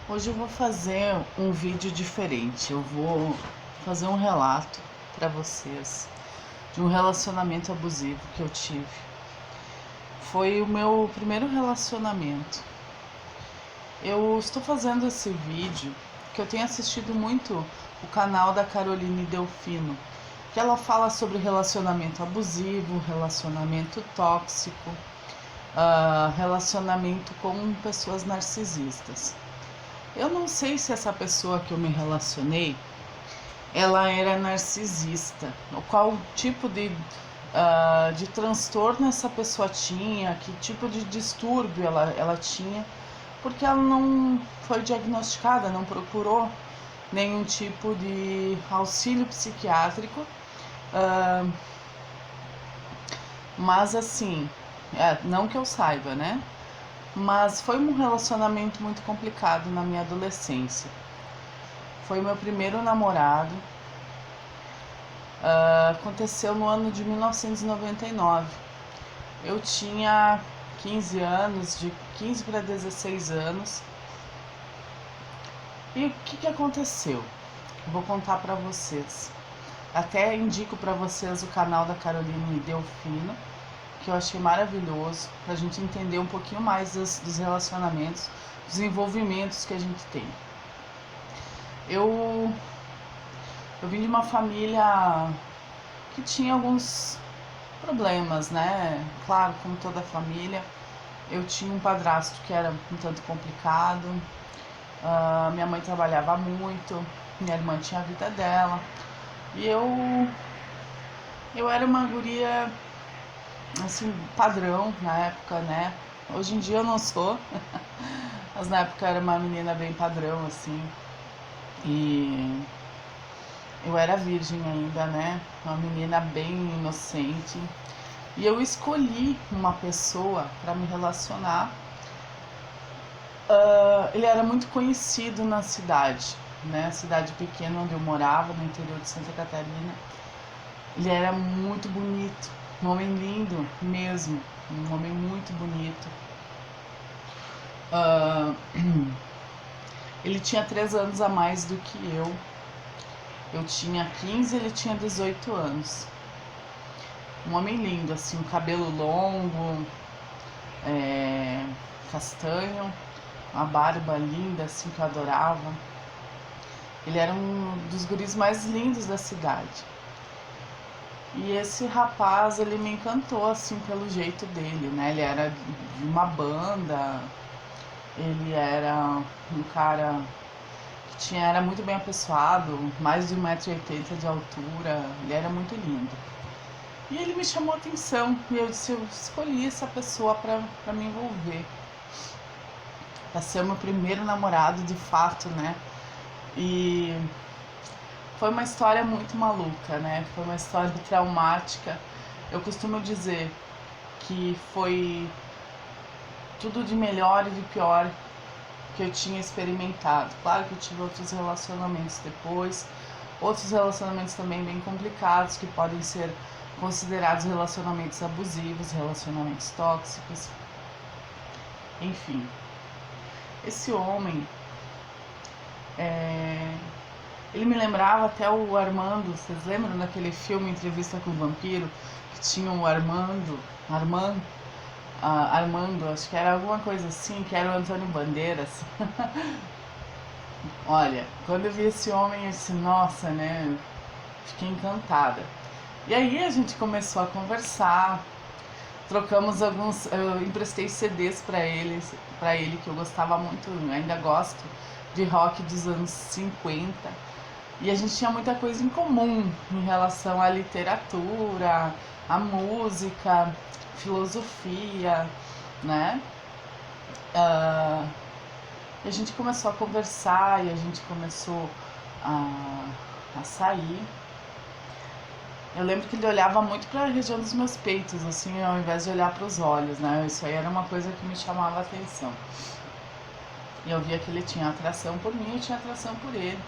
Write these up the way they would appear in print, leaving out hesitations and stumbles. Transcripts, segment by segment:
Hoje eu vou fazer um vídeo diferente. Eu vou fazer um relato para vocês de um relacionamento abusivo que eu tive. Foi o meu primeiro relacionamento. Eu estou fazendo esse vídeo porque eu tenho assistido muito o canal da Caroline Delfino, que ela fala sobre relacionamento abusivo, relacionamento tóxico, relacionamento com pessoas narcisistas. Eu não sei se essa pessoa que eu me relacionei, ela era narcisista, ou qual tipo de transtorno essa pessoa tinha, que tipo de distúrbio ela tinha, porque ela não foi diagnosticada, não procurou nenhum tipo de auxílio psiquiátrico, mas assim, não que eu saiba, né? Mas foi um relacionamento muito complicado na minha adolescência. Foi o meu primeiro namorado. Aconteceu no ano de 1999. Eu tinha 15 anos, de 15 para 16 anos. E o que aconteceu? Vou contar para vocês. Até indico para vocês o canal da Caroline Delfino, que eu achei maravilhoso, para a gente entender um pouquinho mais dos relacionamentos, dos envolvimentos que a gente tem. Eu vim de uma família que tinha alguns problemas, né? Claro, como toda família. Eu tinha um padrasto que era um tanto complicado, minha mãe trabalhava muito, minha irmã tinha a vida dela, e eu era uma guria, assim, padrão na época, né? Hoje em dia eu não sou, mas na época eu era uma menina bem padrão, assim, e eu era virgem ainda, né? Uma menina bem inocente. E eu escolhi uma pessoa para me relacionar. Ele era muito conhecido na cidade, né? Cidade pequena onde eu morava, no interior de Santa Catarina. Ele era muito bonito, um homem lindo mesmo, um homem muito bonito. Ele tinha 3 anos a mais do que eu. Eu tinha 15, ele tinha 18 anos. Um homem lindo, assim, um cabelo longo, castanho, uma barba linda, assim, que eu adorava. Ele era um dos guris mais lindos da cidade. E esse rapaz, ele me encantou, assim, pelo jeito dele, né? Ele era de uma banda, ele era um cara que era muito bem apessoado, mais de 1,80 m de altura, ele era muito lindo. E ele me chamou a atenção e eu disse, eu escolhi essa pessoa para me envolver, para ser o meu primeiro namorado de fato, né? E foi uma história muito maluca, né? Foi uma história traumática. Eu costumo dizer que foi tudo de melhor e de pior que eu tinha experimentado. Claro que eu tive outros relacionamentos depois, outros relacionamentos também bem complicados, que podem ser considerados relacionamentos abusivos, relacionamentos tóxicos, enfim. Esse homem, ele me lembrava até o Armando. Vocês lembram daquele filme Entrevista com o Vampiro, que tinha o Armando, acho que era alguma coisa assim, que era o Antônio Bandeiras. Olha, quando eu vi esse homem, eu disse, nossa, né, fiquei encantada. E aí a gente começou a conversar, trocamos alguns, eu emprestei CDs para ele, que eu gostava muito, ainda gosto, de rock dos anos 50. E a gente tinha muita coisa em comum em relação à literatura, à música, filosofia, né? E a gente começou a conversar e a gente começou a sair. Eu lembro que ele olhava muito para a região dos meus peitos, assim, ao invés de olhar para os olhos, né? Isso aí era uma coisa que me chamava a atenção. E eu via que ele tinha atração por mim, eu tinha atração por ele.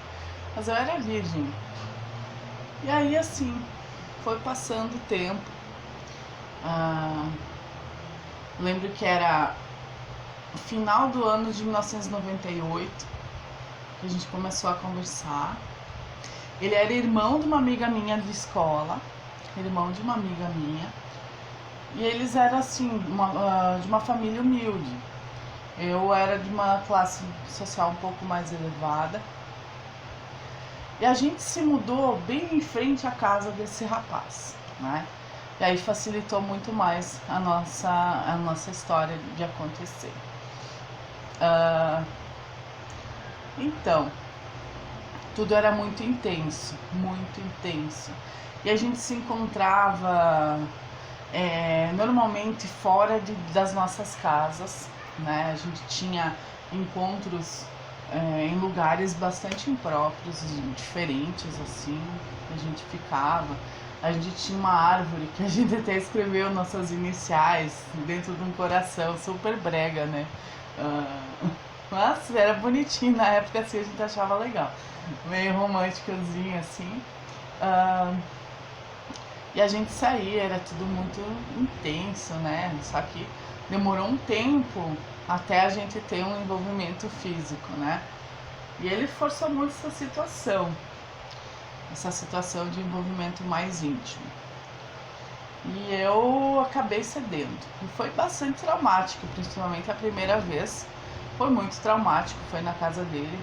Mas eu era virgem. E aí, assim, foi passando o tempo. Lembro que era o final do ano de 1998. que a gente começou a conversar. Ele era irmão de uma amiga minha de escola, irmão de uma amiga minha, e eles eram assim, de uma família humilde. Eu era de uma classe social um pouco mais elevada. E a gente se mudou bem em frente à casa desse rapaz, né? E aí facilitou muito mais a nossa história de acontecer. Então, tudo era muito intenso, muito intenso. E a gente se encontrava normalmente fora das nossas casas, né? A gente tinha encontros em lugares bastante impróprios, diferentes, assim, a gente ficava. A gente tinha uma árvore que a gente até escreveu nossas iniciais dentro de um coração, super brega, né? Mas era bonitinho, na época assim a gente achava legal, meio românticozinho assim. E a gente saía, era tudo muito intenso, né? Só que demorou um tempo até a gente ter um envolvimento físico, né? E ele forçou muito essa situação de envolvimento mais íntimo. E eu acabei cedendo. E foi bastante traumático, principalmente a primeira vez. Foi muito traumático, foi na casa dele.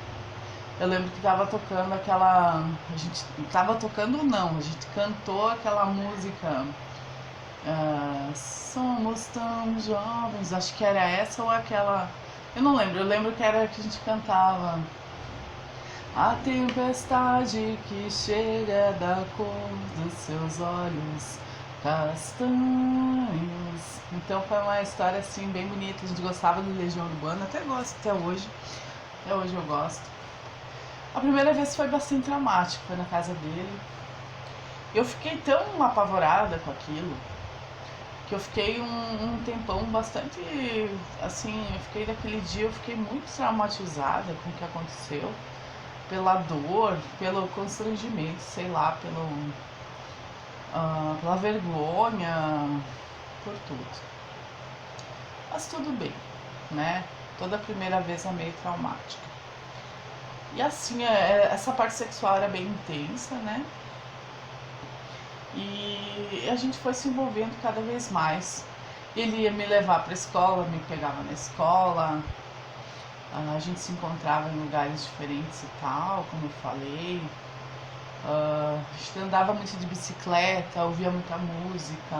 Eu lembro que tava tocando aquela... A gente tava tocando não, a gente cantou aquela música... Somos tão jovens, acho que era essa ou aquela... Eu não lembro, eu lembro que era que a gente cantava... A tempestade que chega da cor dos seus olhos castanhos. Então foi uma história assim bem bonita. A gente gostava de Legião Urbana, até gosto até hoje. Até hoje eu gosto. A primeira vez foi bastante traumático, foi na casa dele. Eu fiquei tão apavorada com aquilo que eu fiquei um tempão bastante assim, eu fiquei daquele dia, eu fiquei muito traumatizada com o que aconteceu. Pela dor, pelo constrangimento, sei lá, pela vergonha, por tudo. Mas tudo bem, né? Toda primeira vez é meio traumática. E assim, essa parte sexual era bem intensa, né? E a gente foi se envolvendo cada vez mais. Ele ia me levar para a escola, me pegava na escola. A gente se encontrava em lugares diferentes e tal, como eu falei. A gente andava muito de bicicleta, ouvia muita música,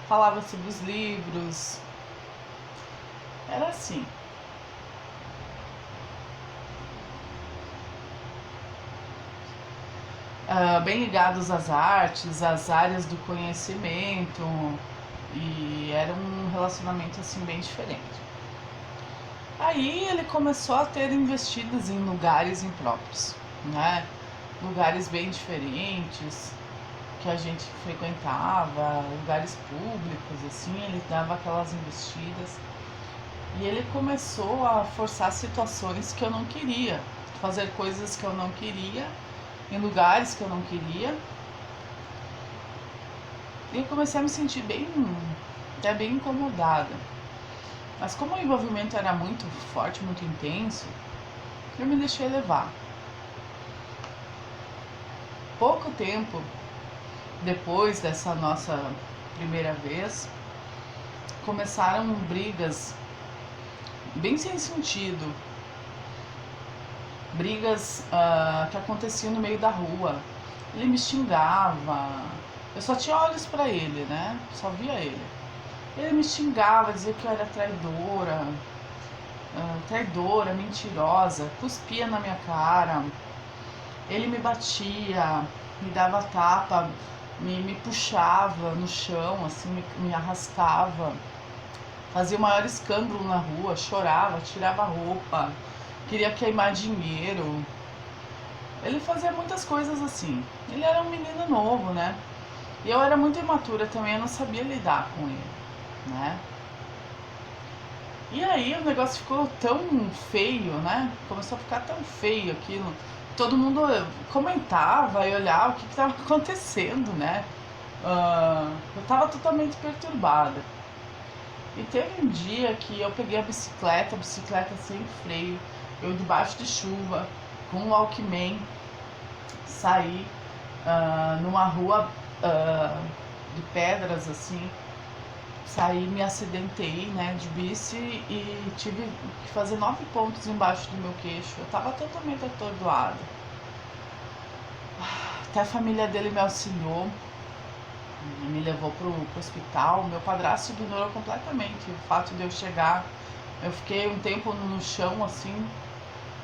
falava sobre os livros. Era assim. Bem ligados às artes, às áreas do conhecimento. E era um relacionamento assim bem diferente. Aí ele começou a ter investidas em lugares impróprios, né? Lugares bem diferentes que a gente frequentava, lugares públicos, assim, ele dava aquelas investidas. E ele começou a forçar situações que eu não queria, fazer coisas que eu não queria, em lugares que eu não queria. E eu comecei a me sentir até bem incomodada. Mas como o envolvimento era muito forte, muito intenso, eu me deixei levar. Pouco tempo depois dessa nossa primeira vez, começaram brigas bem sem sentido. Brigas que aconteciam no meio da rua. Ele me xingava. Eu só tinha olhos pra ele, né? Só via ele. Ele me xingava, dizia que eu era traidora, mentirosa, cuspia na minha cara. Ele me batia, me dava tapa, me puxava no chão, assim, me arrastava. Fazia o maior escândalo na rua, chorava, tirava roupa, queria queimar dinheiro. Ele fazia muitas coisas assim. Ele era um menino novo, né? E eu era muito imatura também, eu não sabia lidar com ele, né? E aí o negócio ficou tão feio, né? Começou a ficar tão feio aquilo. Todo mundo comentava e olhava o que estava acontecendo, né? Eu estava totalmente perturbada. E teve um dia que eu peguei a bicicleta sem freio, Eu debaixo de chuva, com um Walkman, saí numa rua de pedras assim, saí, me acidentei, né, de bici e tive que fazer 9 pontos embaixo do meu queixo. Eu tava totalmente atordoada. Até a família dele me auxiliou, me levou pro hospital. Meu padrasto ignorou completamente o fato de eu chegar. Eu fiquei um tempo no chão, assim,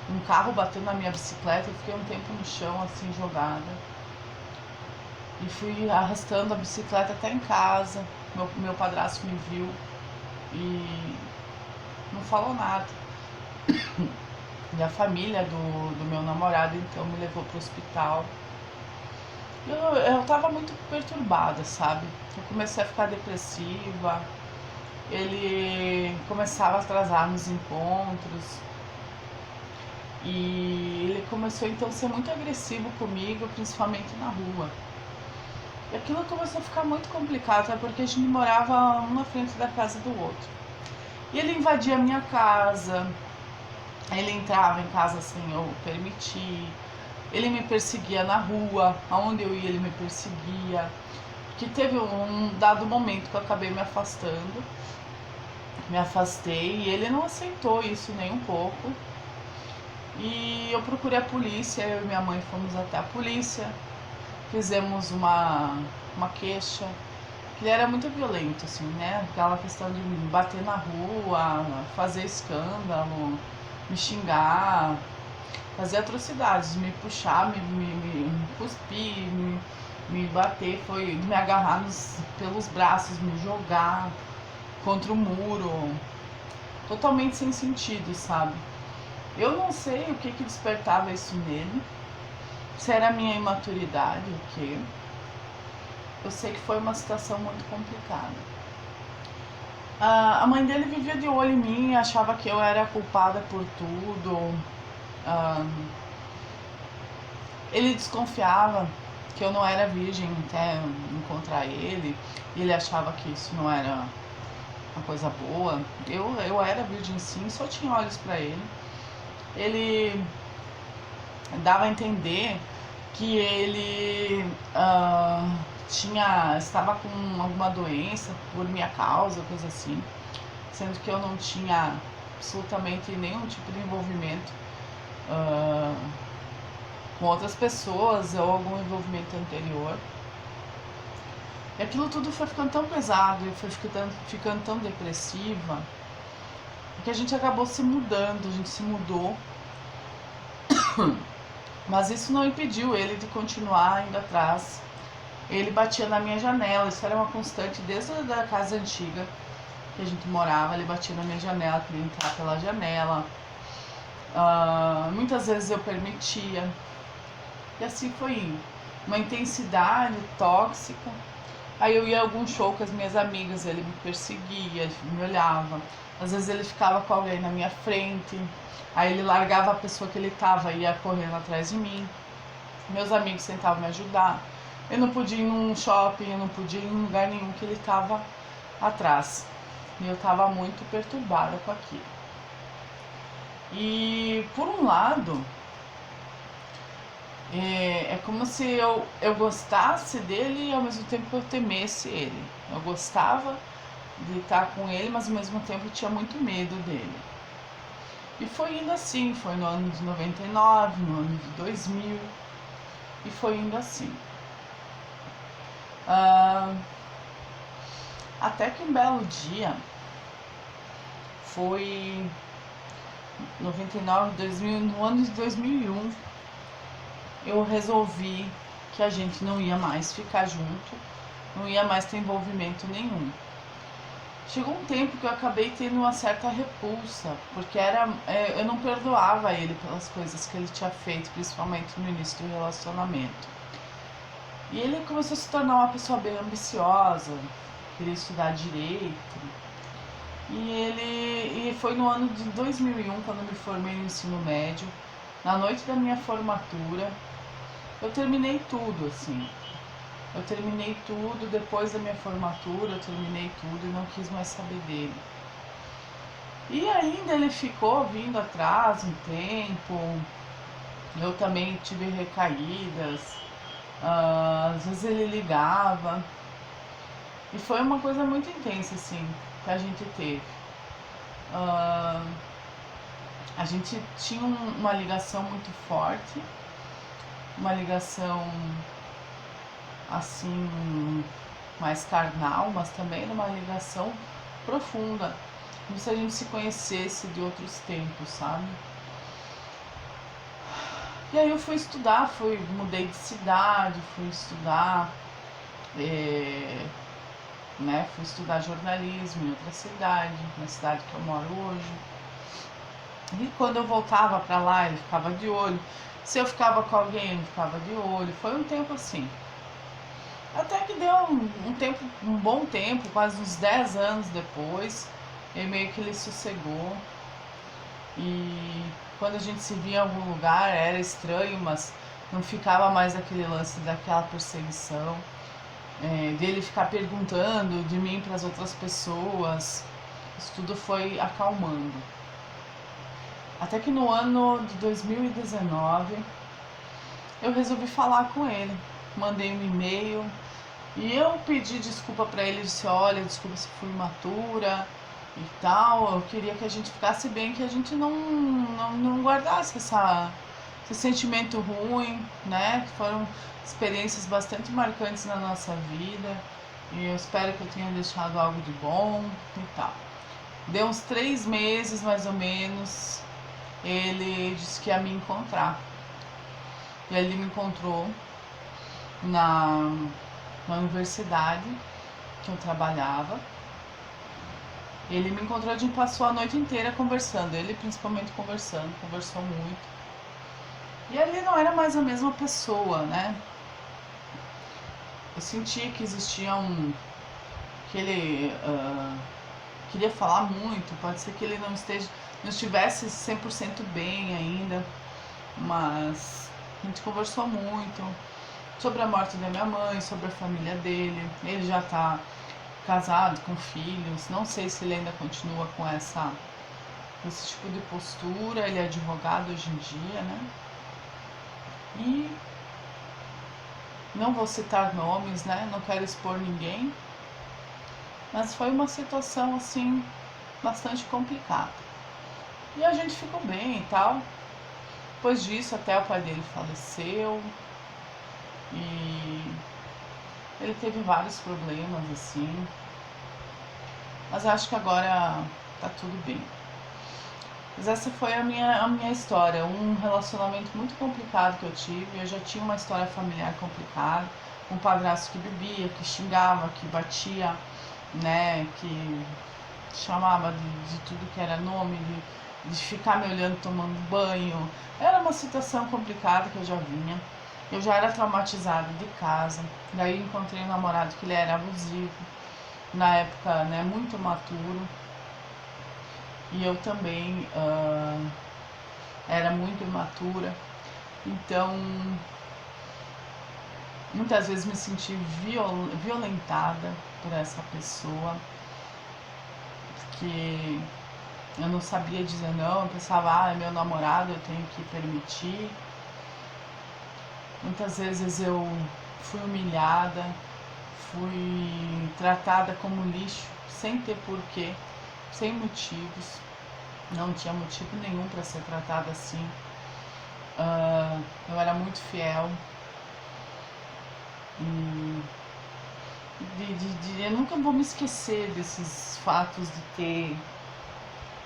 um carro bateu na minha bicicleta, eu fiquei um tempo no chão, assim, jogada. E fui arrastando a bicicleta até em casa. Meu padrasto me viu e não falou nada. E a família do meu namorado, então, me levou pro hospital. Eu tava muito perturbada, sabe? Eu comecei a ficar depressiva, ele começava a atrasar nos encontros e ele começou então a ser muito agressivo comigo, principalmente na rua. E aquilo começou a ficar muito complicado, até porque a gente morava um na frente da casa do outro. E ele invadia a minha casa, ele entrava em casa sem eu permitir, ele me perseguia na rua, aonde eu ia ele me perseguia. Que teve um dado momento que eu acabei me afastei e ele não aceitou isso nem um pouco. E eu procurei a polícia, eu e minha mãe fomos até a polícia, fizemos uma queixa. Ele era muito violento, assim, né? Aquela questão de me bater na rua, fazer escândalo, me xingar, fazer atrocidades, me puxar, me cuspir, me bater, foi me agarrar pelos braços, me jogar contra o muro, totalmente sem sentido, sabe? Eu não sei o que despertava isso nele, se era a minha imaturidade, o quê? Eu sei que foi uma situação muito complicada. A mãe dele vivia de olho em mim, achava que eu era culpada por tudo. Ele desconfiava que eu não era virgem até encontrar ele. Ele achava que isso não era uma coisa boa. Eu era virgem sim, só tinha olhos para ele. Ele dava a entender que ele estava com alguma doença por minha causa, coisa assim, sendo que eu não tinha absolutamente nenhum tipo de envolvimento com outras pessoas ou algum envolvimento anterior. E aquilo tudo foi ficando tão pesado, eu fui ficando tão depressiva, que a gente acabou se mudando, a gente se mudou. Mas isso não impediu ele de continuar indo atrás. Ele batia na minha janela, isso era uma constante desde a casa antiga que a gente morava. Ele batia na minha janela, queria entrar pela janela. Muitas vezes eu permitia. E assim foi indo. Uma intensidade tóxica. Aí eu ia a algum show com as minhas amigas, ele me perseguia, me olhava. Às vezes ele ficava com alguém na minha frente. Aí ele largava a pessoa que ele estava e ia correndo atrás de mim. Meus amigos tentavam me ajudar. Eu não podia ir num shopping, eu não podia ir em lugar nenhum que ele estava atrás. E eu estava muito perturbada com aquilo. E por um lado, é como se eu gostasse dele e ao mesmo tempo eu temesse ele. Eu gostava de estar com ele, mas ao mesmo tempo eu tinha muito medo dele. E foi indo assim, foi no ano de 99, no ano de 2000, e foi indo assim. Até que um belo dia, foi 99, 2000, no ano de 2001, eu resolvi que a gente não ia mais ficar junto, não ia mais ter envolvimento nenhum. Chegou um tempo que eu acabei tendo uma certa repulsa, porque eu não perdoava ele pelas coisas que ele tinha feito, principalmente no início do relacionamento. E ele começou a se tornar uma pessoa bem ambiciosa, queria estudar direito. E foi no ano de 2001, quando eu me formei no ensino médio, na noite da minha formatura, eu terminei tudo, assim. Eu terminei tudo, depois da minha formatura, eu terminei tudo e não quis mais saber dele. E ainda ele ficou vindo atrás um tempo. Eu também tive recaídas. Às vezes ele ligava. E foi uma coisa muito intensa, assim, que a gente teve. Ah, a gente tinha uma ligação muito forte, uma ligação assim, mais carnal, mas também uma ligação profunda, como se a gente se conhecesse de outros tempos, sabe? E aí eu fui estudar, mudei de cidade, fui estudar, fui estudar jornalismo em outra cidade, na cidade que eu moro hoje. E quando eu voltava pra lá, ele ficava de olho. Se eu ficava com alguém, ele ficava de olho. Foi um tempo assim. Até que deu um bom tempo, quase uns 10 anos depois, e meio que ele sossegou. E quando a gente se via em algum lugar era estranho, mas não ficava mais aquele lance daquela perseguição, dele ficar perguntando de mim para as outras pessoas. Isso tudo foi acalmando. Até que no ano de 2019 eu resolvi falar com ele. Mandei um e-mail e eu pedi desculpa para ele, disse, olha, desculpa se fui imatura e tal, eu queria que a gente ficasse bem, que a gente não guardasse esse sentimento ruim, né? Foram experiências bastante marcantes na nossa vida e eu espero que eu tenha deixado algo de bom e tal. Deu uns 3 meses mais ou menos, ele disse que ia me encontrar. E ele me encontrou na universidade que eu trabalhava. Ele me encontrou, a gente passou a noite inteira conversando, ele principalmente conversou muito. E ele não era mais a mesma pessoa, né? Eu sentia que existia que ele queria falar muito, pode ser que ele não estivesse 100% bem ainda, mas a gente conversou muito sobre a morte da minha mãe, sobre a família dele. Ele já tá casado, com filhos, não sei se ele ainda continua com esse tipo de postura. Ele é advogado hoje em dia, né? E não vou citar nomes, né? Não quero expor ninguém, mas foi uma situação assim bastante complicada. E a gente ficou bem e tal. Depois disso, até o pai dele faleceu e ele teve vários problemas assim, mas acho que agora tá tudo bem. Mas essa foi a minha história, um relacionamento muito complicado que eu tive. Eu já tinha uma história familiar complicada, um padrasto que bebia, que xingava, que batia, né, que chamava de tudo que era nome, de ficar me olhando tomando banho. Era uma situação complicada que eu já vinha. Eu já era traumatizada de casa. Daí encontrei um namorado que ele era abusivo, na época, né, muito maturo. E eu também era muito imatura. Então, muitas vezes me senti violentada por essa pessoa, porque eu não sabia dizer não, eu pensava, é meu namorado, eu tenho que permitir. Muitas vezes eu fui humilhada, fui tratada como lixo, sem ter porquê, sem motivos. Não tinha motivo nenhum para ser tratada assim. Eu era muito fiel. E eu nunca vou me esquecer desses fatos de ter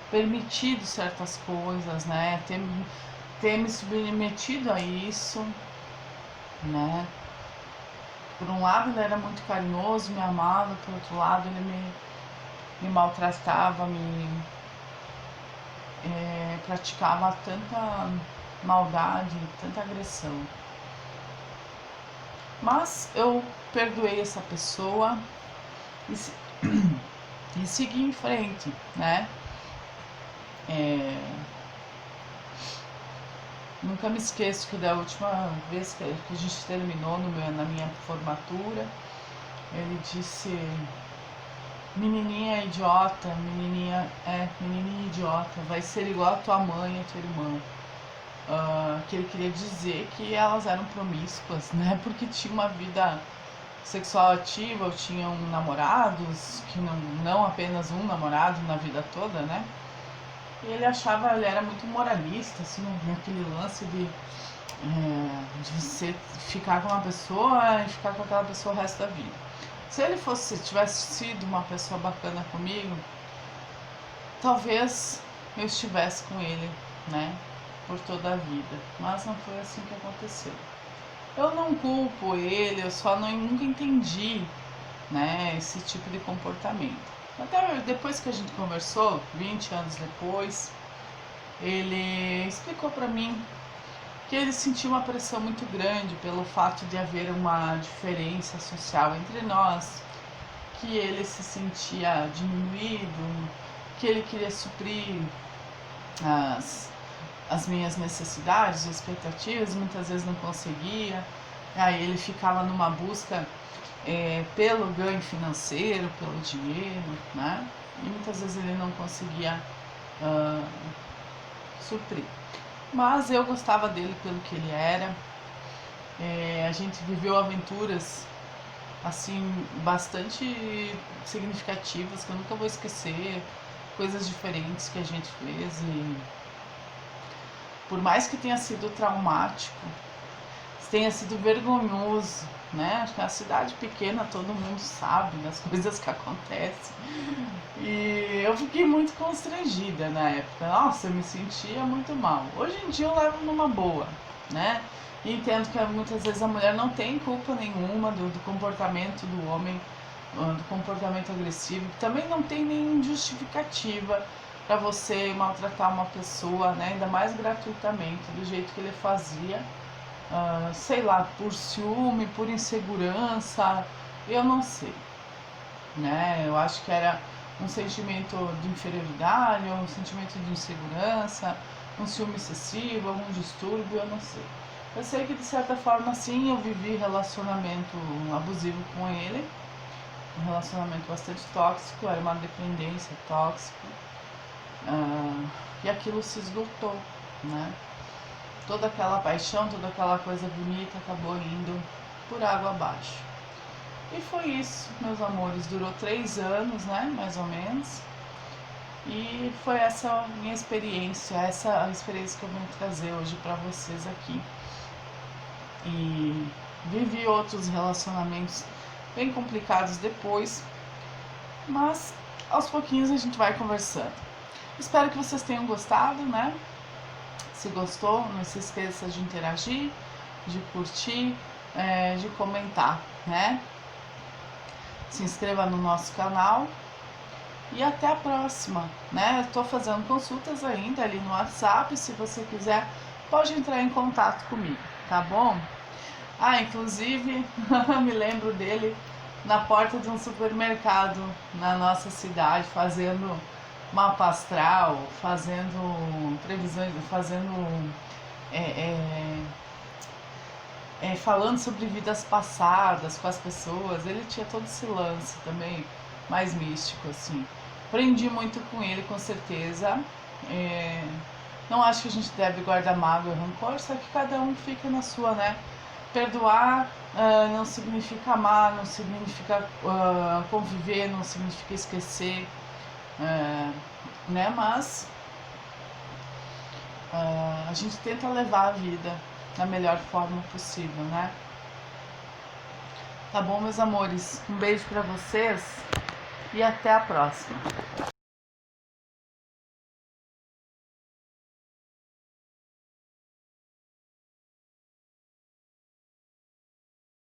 permitido certas coisas, né? Ter me submetido a isso, né? Por um lado ele era muito carinhoso, me amava, por outro lado ele me maltratava, praticava tanta maldade, tanta agressão. Mas eu perdoei essa pessoa e segui em frente, né? Nunca me esqueço que da última vez que a gente terminou na minha formatura, ele disse menininha idiota, menininha idiota, vai ser igual a tua mãe e a tua irmã. Que ele queria dizer que elas eram promíscuas, né? Porque tinha uma vida sexual ativa, ou tinham namorados, que não apenas um namorado na vida toda, né? E ele era muito moralista, assim, naquele lance de você ficar com uma pessoa e ficar com aquela pessoa o resto da vida. Se ele tivesse sido uma pessoa bacana comigo, talvez eu estivesse com ele, né, por toda a vida. Mas não foi assim que aconteceu. Eu não culpo ele, eu só nunca entendi, né, esse tipo de comportamento. Até depois que a gente conversou, 20 anos depois, ele explicou pra mim que ele sentiu uma pressão muito grande pelo fato de haver uma diferença social entre nós, que ele se sentia diminuído, que ele queria suprir as minhas necessidades, expectativas, muitas vezes não conseguia. Aí ele ficava numa busca pelo ganho financeiro, pelo dinheiro, né? E muitas vezes ele não conseguia suprir. Mas eu gostava dele pelo que ele era. A gente viveu aventuras assim bastante significativas que eu nunca vou esquecer, coisas diferentes que a gente fez, e por mais que tenha sido traumático, tenha sido vergonhoso, né? Acho que na cidade pequena todo mundo sabe das coisas que acontecem. E eu fiquei muito constrangida na época. Nossa, eu me sentia muito mal. Hoje em dia eu levo numa boa, né? E entendo que muitas vezes a mulher não tem culpa nenhuma do comportamento do homem, do comportamento agressivo, que também não tem nenhuma justificativa para você maltratar uma pessoa, né? Ainda mais gratuitamente, do jeito que ele fazia. Sei lá, por ciúme, por insegurança, eu não sei, né? Eu acho que era um sentimento de inferioridade, um sentimento de insegurança, um ciúme excessivo, algum distúrbio, eu não sei. Eu sei que de certa forma sim, eu vivi relacionamento abusivo com ele, um relacionamento bastante tóxico, era uma dependência tóxica, e aquilo se esgotou, né? Toda aquela paixão, toda aquela coisa bonita acabou indo por água abaixo. E foi isso, meus amores. Durou 3 anos, né? Mais ou menos. E foi essa minha experiência, essa experiência que eu venho trazer hoje pra vocês aqui. E vivi outros relacionamentos bem complicados depois, mas aos pouquinhos a gente vai conversando. Espero que vocês tenham gostado, né? Se gostou, não se esqueça de interagir, de curtir, de comentar, né? Se inscreva no nosso canal e até a próxima, né? Estou fazendo consultas ainda ali no WhatsApp, se você quiser pode entrar em contato comigo, tá bom? Inclusive, me lembro dele na porta de um supermercado na nossa cidade, fazendo mapa astral, fazendo previsões, falando sobre vidas passadas com as pessoas. Ele tinha todo esse lance também mais místico, assim. Aprendi muito com ele, com certeza. Não acho que a gente deve guardar mágoa e rancor, só que cada um fica na sua, né? Perdoar não significa amar, não significa conviver, não significa esquecer, né? Mas a gente tenta levar a vida da melhor forma possível, né? Tá bom, meus amores? Um beijo pra vocês e até a próxima.